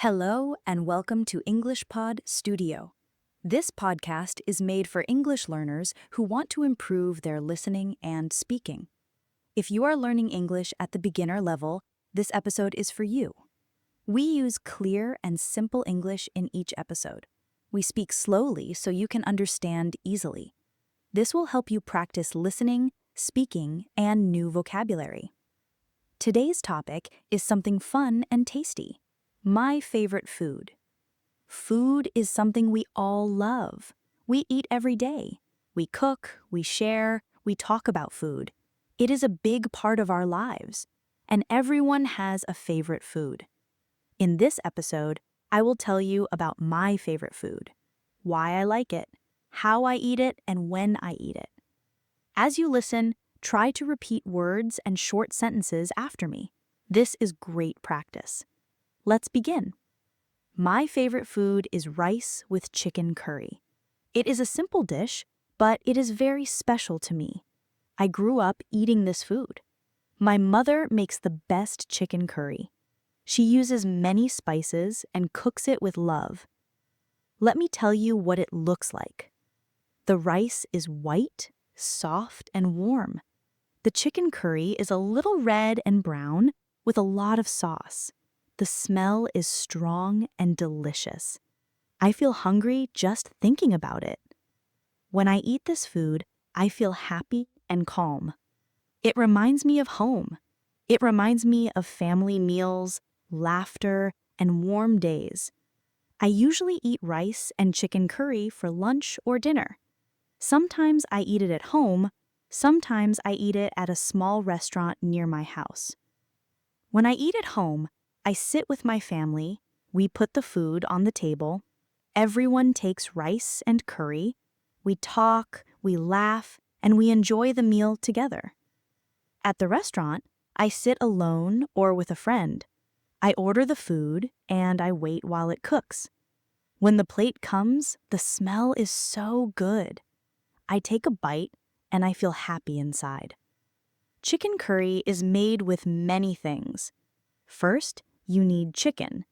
Hello and welcome to English Pod Studio. This podcast is made for English learners who want to improve their listening and speaking. If you are learning English at the beginner level, this episode is for you. We use clear and simple English in each episode. We speak slowly so you can understand easily. This will help you practice listening, speaking, and new vocabulary. Today's topic is something fun and tasty. My favorite food. Food is something we all love. We eat every day. We cook, we share, we talk about food. It is a big part of our lives, and everyone has a favorite food. In this episode, I will tell you about my favorite food, why I like it, how I eat it, and when I eat it. As you listen, try to repeat words and short sentences after me. This is great practice. Let's begin. My favorite food is rice with chicken curry. It is a simple dish, but it is very special to me. I grew up eating this food. My mother makes the best chicken curry. She uses many spices and cooks it with love. Let me tell you what it looks like. The rice is white, soft, and warm. The chicken curry is a little red and brown with a lot of sauce. The smell is strong and delicious. I feel hungry just thinking about it. When I eat this food, I feel happy and calm. It reminds me of home. It reminds me of family meals, laughter, and warm days. I usually eat rice and chicken curry for lunch or dinner. Sometimes I eat it at home. Sometimes I eat it at a small restaurant near my house. When I eat at home, I sit with my family, we put the food on the table, everyone takes rice and curry, we talk, we laugh, and we enjoy the meal together. At the restaurant, I sit alone or with a friend. I order the food and I wait while it cooks. When the plate comes, the smell is so good. I take a bite and I feel happy inside. Chicken curry is made with many things. First, you need chicken.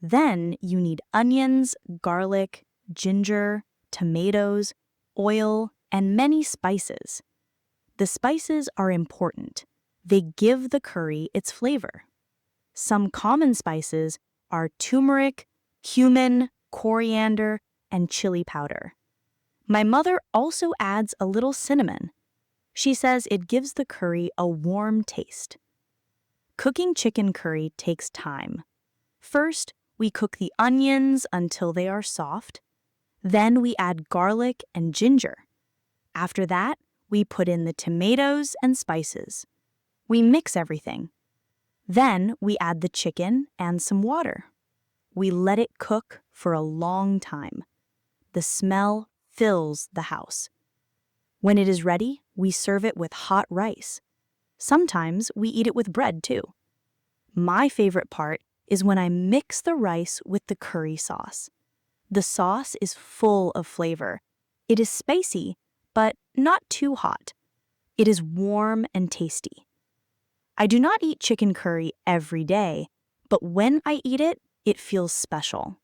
Then you need onions, garlic, ginger, tomatoes, oil, and many spices. The spices are important. They give the curry its flavor. Some common spices are turmeric, cumin, coriander, and chili powder. My mother also adds a little cinnamon. She says it gives the curry a warm taste. Cooking chicken curry takes time. First, we cook the onions until they are soft. Then we add garlic and ginger. After that, we put in the tomatoes and spices. We mix everything. Then we add the chicken and some water. We let it cook for a long time. The smell fills the house. When it is ready, we serve it with hot rice. Sometimes we eat it with bread too. My favorite part is when I mix the rice with the curry sauce. The sauce is full of flavor. It is spicy, but not too hot. It is warm and tasty. I do not eat chicken curry every day, but when I eat it, it feels special.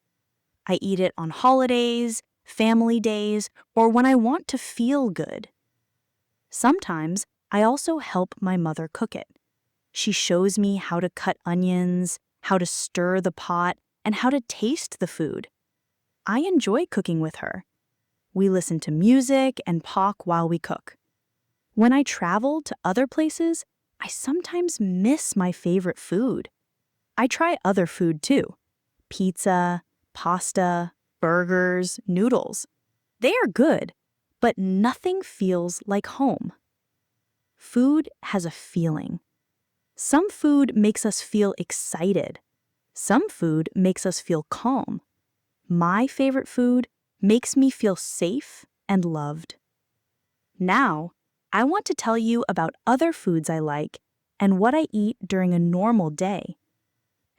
I eat it on holidays, family days, or when I want to feel good. Sometimes I also help my mother cook it. She shows me how to cut onions, how to stir the pot, and how to taste the food. I enjoy cooking with her. We listen to music and talk while we cook. When I travel to other places, I sometimes miss my favorite food. I try other food too. Pizza, pasta, burgers, noodles. They are good, but nothing feels like home. Food has a feeling. Some food makes us feel excited. Some food makes us feel calm. My favorite food makes me feel safe and loved. Now, I want to tell you about other foods I like and what I eat during a normal day.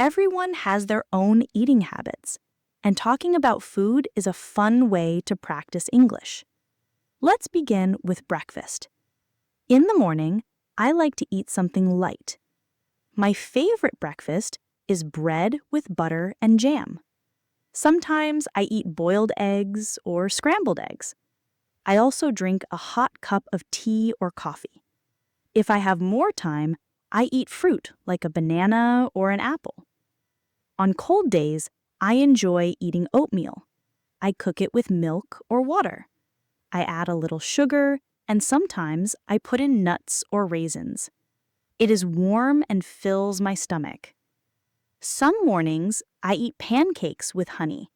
Everyone has their own eating habits, and talking about food is a fun way to practice English. Let's begin with breakfast. In the morning, I like to eat something light. My favorite breakfast is bread with butter and jam. Sometimes I eat boiled eggs or scrambled eggs. I also drink a hot cup of tea or coffee. If I have more time, I eat fruit like a banana or an apple. On cold days, I enjoy eating oatmeal. I cook it with milk or water. I add a little sugar, and sometimes I put in nuts or raisins. It is warm and fills my stomach. Some mornings, I eat pancakes with honey.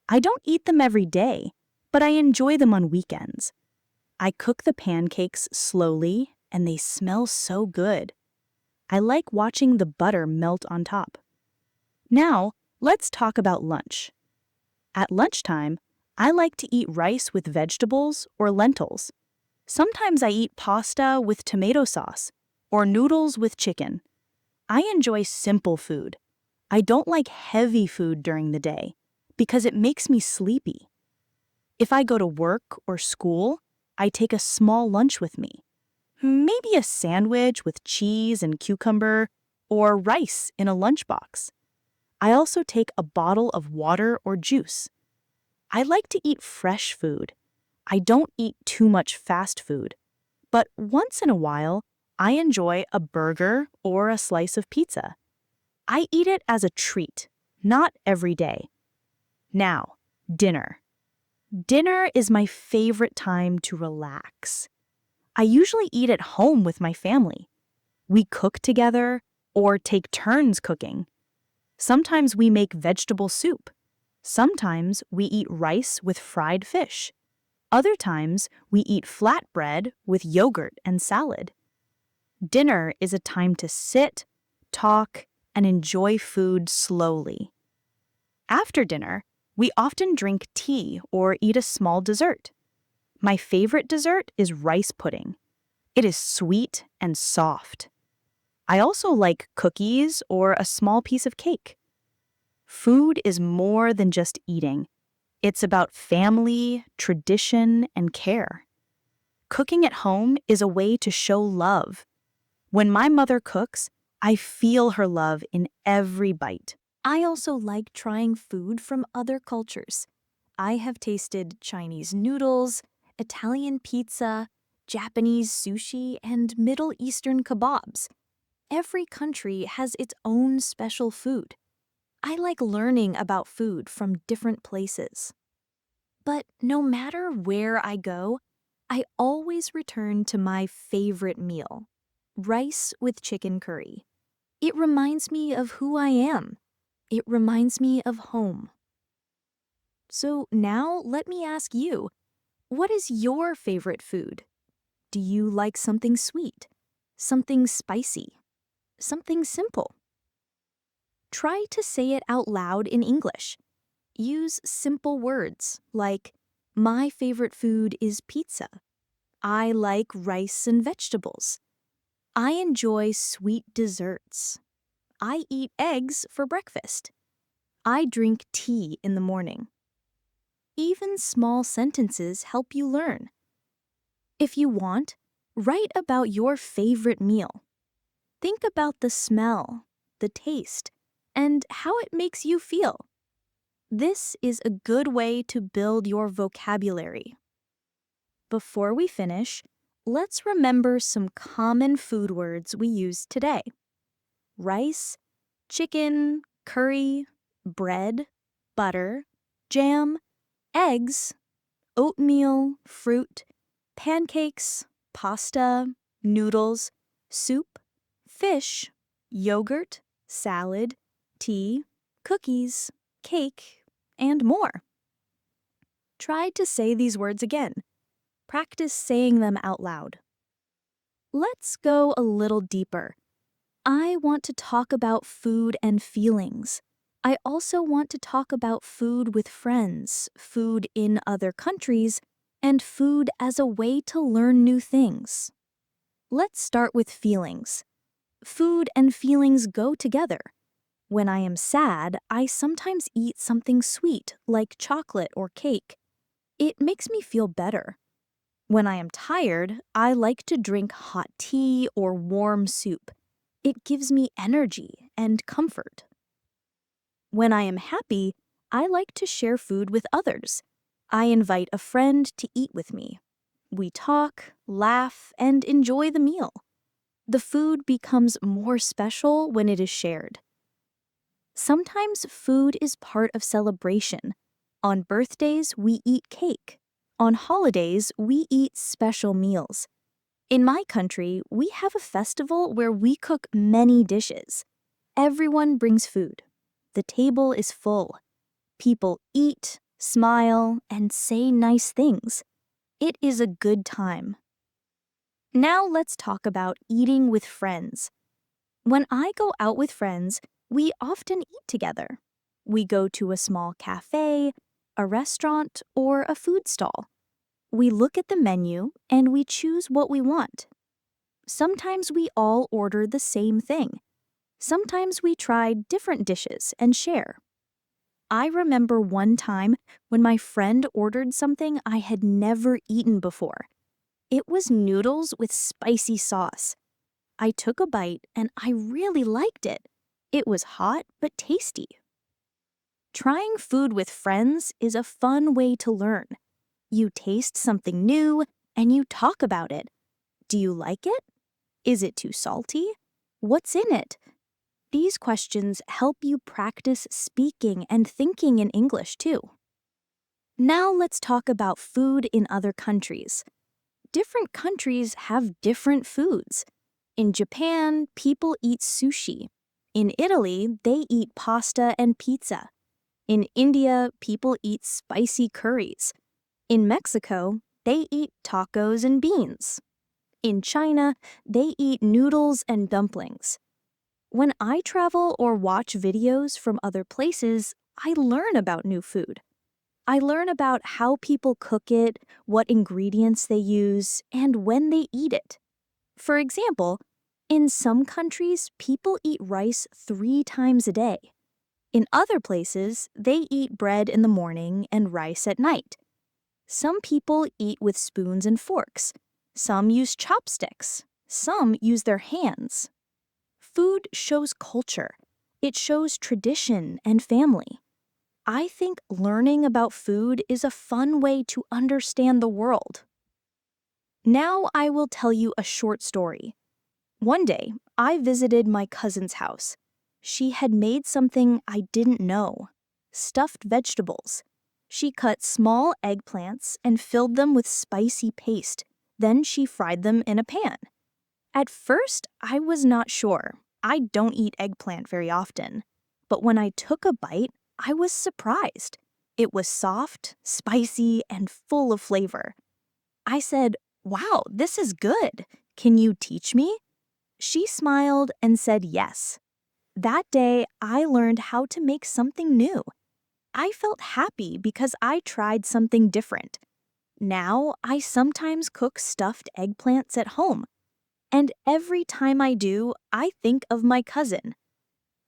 I don't eat them every day, but I enjoy them on weekends. I cook the pancakes slowly, and they smell so good. I like watching the butter melt on top. Now, let's talk about lunch. At lunchtime, I like to eat rice with vegetables or lentils. Sometimes I eat pasta with tomato sauce or noodles with chicken. I enjoy simple food. I don't like heavy food during the day because it makes me sleepy. If I go to work or school, I take a small lunch with me. Maybe a sandwich with cheese and cucumber or rice in a lunchbox. I also take a bottle of water or juice. I like to eat fresh food. I don't eat too much fast food. But once in a while, I enjoy a burger or a slice of pizza. I eat it as a treat, not every day. Now, dinner. Dinner is my favorite time to relax. I usually eat at home with my family. We cook together or take turns cooking. Sometimes we make vegetable soup. Sometimes we eat rice with fried fish. Other times we eat flatbread with yogurt and salad. Dinner is a time to sit, talk, and enjoy food slowly. After dinner, we often drink tea or eat a small dessert. My favorite dessert is rice pudding. It is sweet and soft. I also like cookies or a small piece of cake. Food is more than just eating. It's about family, tradition, and care. Cooking at home is a way to show love. When my mother cooks, I feel her love in every bite. I also like trying food from other cultures. I have tasted Chinese noodles, Italian pizza, Japanese sushi, and Middle Eastern kebabs. Every country has its own special food. I like learning about food from different places. But no matter where I go, I always return to my favorite meal, rice with chicken curry. It reminds me of who I am. It reminds me of home. So now let me ask you, what is your favorite food? Do you like something sweet, something spicy, something simple? Try to say it out loud in English. Use simple words like, my favorite food is pizza. I like rice and vegetables. I enjoy sweet desserts. I eat eggs for breakfast. I drink tea in the morning. Even small sentences help you learn. If you want, write about your favorite meal. Think about the smell, the taste, and how it makes you feel. This is a good way to build your vocabulary. Before we finish, let's remember some common food words we use today. Rice, chicken, curry, bread, butter, jam, eggs, oatmeal, fruit, pancakes, pasta, noodles, soup, fish, yogurt, salad, tea, cookies, cake, and more. Try to say these words again. Practice saying them out loud. Let's go a little deeper. I want to talk about food and feelings. I also want to talk about food with friends, food in other countries, and food as a way to learn new things. Let's start with feelings. Food and feelings go together. When I am sad, I sometimes eat something sweet like chocolate or cake. It makes me feel better. When I am tired, I like to drink hot tea or warm soup. It gives me energy and comfort. When I am happy, I like to share food with others. I invite a friend to eat with me. We talk, laugh, and enjoy the meal. The food becomes more special when it is shared. Sometimes food is part of celebration. On birthdays, we eat cake. On holidays, we eat special meals. In my country, we have a festival where we cook many dishes. Everyone brings food. The table is full. People eat, smile, and say nice things. It is a good time. Now let's talk about eating with friends. When I go out with friends, we often eat together. We go to a small cafe, a restaurant, or a food stall. We look at the menu and we choose what we want. Sometimes we all order the same thing. Sometimes we try different dishes and share. I remember one time when my friend ordered something I had never eaten before. It was noodles with spicy sauce. I took a bite and I really liked it. It was hot but tasty. Trying food with friends is a fun way to learn. You taste something new and you talk about it. Do you like it? Is it too salty? What's in it? These questions help you practice speaking and thinking in English too. Now let's talk about food in other countries. Different countries have different foods. In Japan, people eat sushi. In Italy, they eat pasta and pizza. In India, people eat spicy curries. In Mexico, they eat tacos and beans. In China, they eat noodles and dumplings. When I travel or watch videos from other places, I learn about new food. I learn about how people cook it, what ingredients they use, and when they eat it. For example, in some countries, people eat rice 3 times a day. In other places, they eat bread in the morning and rice at night. Some people eat with spoons and forks. Some use chopsticks. Some use their hands. Food shows culture. It shows tradition and family. I think learning about food is a fun way to understand the world. Now I will tell you a short story. One day, I visited my cousin's house. She had made something I didn't know: stuffed vegetables. She cut small eggplants and filled them with spicy paste. Then she fried them in a pan. At first, I was not sure. I don't eat eggplant very often. But when I took a bite, I was surprised. It was soft, spicy, and full of flavor. I said, "Wow, this is good. Can you teach me?" She smiled and said yes. That day, I learned how to make something new. I felt happy because I tried something different. Now, I sometimes cook stuffed eggplants at home. And every time I do, I think of my cousin.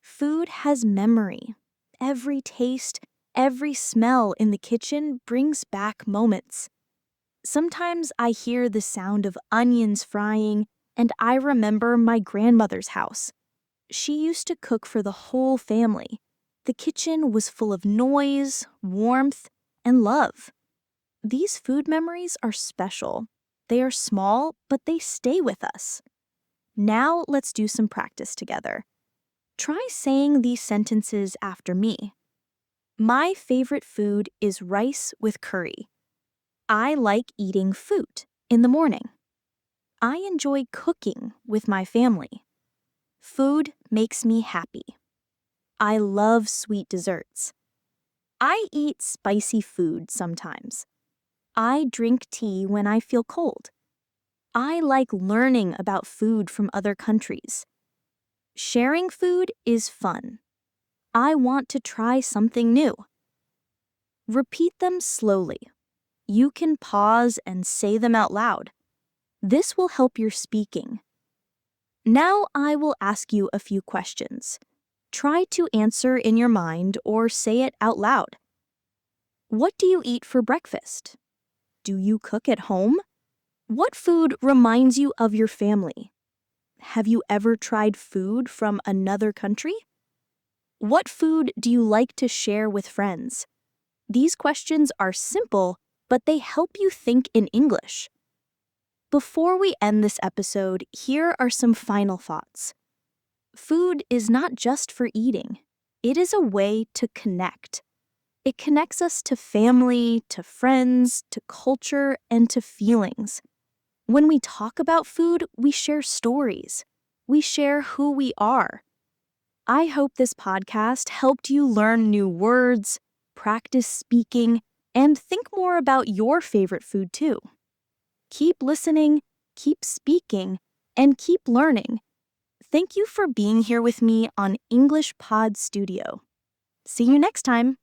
Food has memory. Every taste, every smell in the kitchen brings back moments. Sometimes I hear the sound of onions frying, and I remember my grandmother's house. She used to cook for the whole family. The kitchen was full of noise, warmth, and love. These food memories are special. They are small, but they stay with us. Now let's do some practice together. Try saying these sentences after me. My favorite food is rice with curry. I like eating fruit in the morning. I enjoy cooking with my family. Food makes me happy. I love sweet desserts. I eat spicy food sometimes. I drink tea when I feel cold. I like learning about food from other countries. Sharing food is fun. I want to try something new. Repeat them slowly. You can pause and say them out loud. This will help your speaking. Now I will ask you a few questions. Try to answer in your mind or say it out loud. What do you eat for breakfast? Do you cook at home? What food reminds you of your family? Have you ever tried food from another country? What food do you like to share with friends? These questions are simple, but they help you think in English. Before we end this episode, here are some final thoughts. Food is not just for eating. It is a way to connect. It connects us to family, to friends, to culture, and to feelings. When we talk about food, we share stories. We share who we are. I hope this podcast helped you learn new words, practice speaking, and think more about your favorite food too. Keep listening, keep speaking, and keep learning. Thank you for being here with me on English Pod Studio. See you next time.